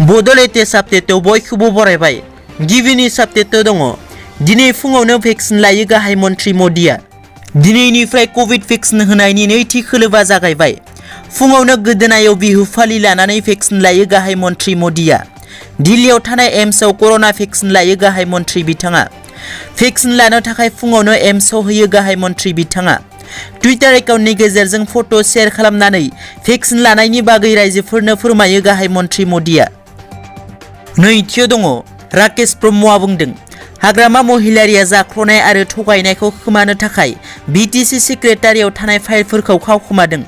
Bodo latest update बयखौबो बरायबाय। गिबिनि update दङ। दिनै फुङावनो भेक्सिन लायो गाहाय मन्थ्रि मदिया। दिनैनिफ्राय कोविड भेक्सिन होनायनि नैथि खोलोबा जागायबाय। फुङावनो गोदोनायाव बिहु फालि लानानै भेक्सिन लायो गाहाय मन्थ्रि मदिया। दिल्लीयाव थानाय एम्सआव कर'ना भेक्सिन लायो गाहाय मन्थ्रि बिथाङा। भेक्सिन लानो थाखाय फुङावनो एम्सआव होयो गाहाय मन्थ्रि बिथाङा। टुइटार एकाउन्टनि गेजेरजों फट' शेयार खालामनानै भेक्सिन लानायनि बागै रायजोफोरनो फोरमायो गाहाय मन्थ्रि मदिया। नैथियाव दङ राकेश ब्रह्मआ बुंदों हाग्रामा महिलारिया जाख्ल'नाय आरो थगायनायखौ खोमानो थाखाय BTC सेक्रेटारियाव थानाय फाइलफोरखौ खावखोमादों।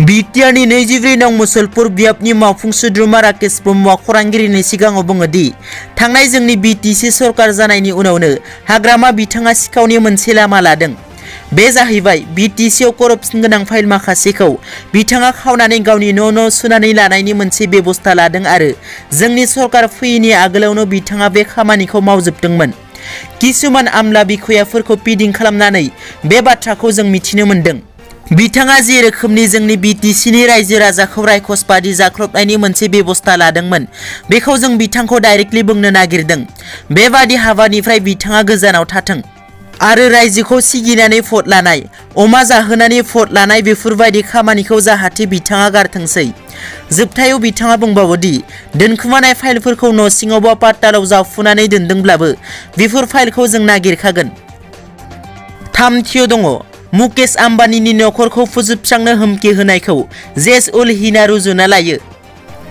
BTRनि 24 नं मुसलपुर बियाबनि मावफुं सोद्रोमा राकेश ब्रह्मआ खौरांगिरिनि सिगाङाव बुङो दि थांनाय जोंनि BTC सरकार जानायनि उनावनो हाग्रामा बिथाङा सिखावनि मोनसे लामा लादों। बे जाहैबाय BTCआव करप्सन गोनां फाइल माखासेखौ बिथाङा खावनानै गावनि न' सोनानै लानायनि मोनसे बेबस्था लादों आरो जोंनि सरकार फैयैनि आगोलावनो बिथाङा बे खामानिखौ मावजोबदोंमोन। किसुमान आमला बिखयाफोरखौ पिदिं खालामनानै बे बाथ्राखौ जों मिथिनो मोन्दों। बिथाङा जे रोखोमनि जोंनि BTCनि रायजो राजाखौ रायखस बादि जाख्लबनायनि मोनसे बेबस्था लादोंमोन बेखौ जों बिथांखौ डाइरेक्टलि बुंनो नागिरदों। बेबादि हाबानिफ्राय बिथाङा गोजानाव थाथों आरो रायजोखौ सिगिनानै भट लानाय, अमा जाहोनानै भट लानाय बेफोरबायदि खामानिखौ जाहाथे बिथाङा गारथोंसै। जोबथायाव बिथाङा बुंबावो दि दोनखुमानाय फाइलफोरखौ न' सिङाव बा पातालाव जावफुनानै दोनदोंब्लाबो बेफोर फाइलखौ जों नागिरखागोन। थामथियाव दङ मुकेश आम्बानीनि नखरखौ फोजोबस्रांनो हुमखि होनायखौ जेस उल हिना रुजुना लायो।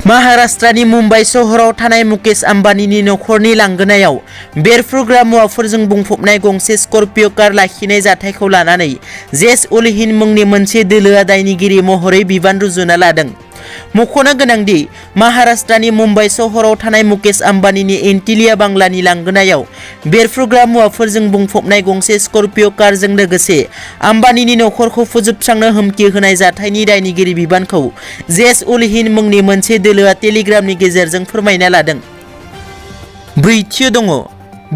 महाराष्ट्रनि मुम्बाइ सहराव थानाय मुकेश आम्बानीनि नखरनि लांगोनायाव बेरफ्रुग्रा मुवाफोरजों बुंफबनाय गंसे स्कर्पिय' कार लाखिनाय जाथायखौ लानानै जेस उल हिन मुंनि मोनसे दोलोआ दायनिगिरि महरै बिबान रुजुना लादों। मख'नो गोनांदि महाराष्ट्रनि मुम्बाइ सहराव थानाय मुकेश आम्बानीनि एन्टिलिया बांलानि लांगोनायाव बेरफ्रुग्रा मुवाफोरजों बुंफबनाय गंसे स्कर्पिय' कारजों लोगोसे आम्बानीनि नखरखौ फोजोबस्रांनो हुमखि होनाय जाथायनि दायनिगिरि बिबानखौ जेस उल हिन मुंनि मोनसे दोलोआ टेलिग्रामनि गेजेरजों फोरमायना लादों। ब्रैथियाव दङ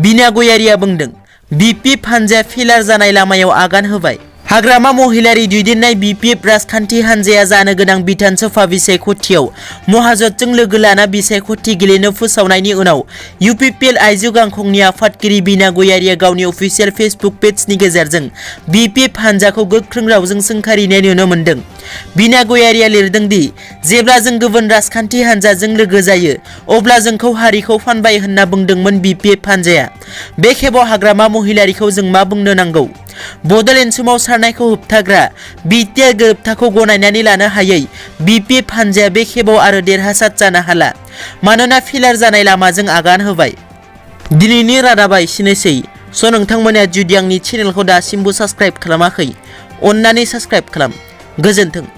बिना गयारिया बुंदों BPF हानजाया फेलार जानाय लामायाव आगान होबाय। हाग्रामा महिलारि दैदेननाय BPF राजखान्थि हानजाया जानो गोनां बिधान सभा बिसायख'थियाव महाजोनजों लोगो लाना बिसायख'थि गेलेनो फोसावनायनि उनाव UPPL आइजो गांखंनि आफादगिरि बिना गयारिया गावनि अफिसियेल फेसबुक पेजनि गेजेरजों BPF हानजाखौ गोख्रों रावजों सोंखारिनाय नुनो मोन्दों। बिना गयारिया लिरदों दि जेब्ला जों गुबुन राजखान्थि हानजाजों लोगो जायो अब्ला जोंखौ हारिखौ फानबाय होनना बुंदोंमोन BPF हानजाया। बे खेबाव हाग्रामा महिलारिखौ जों मा बुंनो नांगौ? बड'लेण्ड सोमावसारनायखौ होबथाग्रा BTR गोरोबथाखौ गनायनानै लानो हायै BPF हानजाया बे खेबाव आरो देरहासार जानो हाला, मानोना फेलार जानाय लामाजों आगान होबाय। दिनैनि रादाबा एसेनोसै। नोंथांमोना जुदि आंनि चेनेलखौ दासिमबो साबस्क्राइब खालामाखै, अन्नानै साबस्क्राइब खालाम। गोजोन्थों।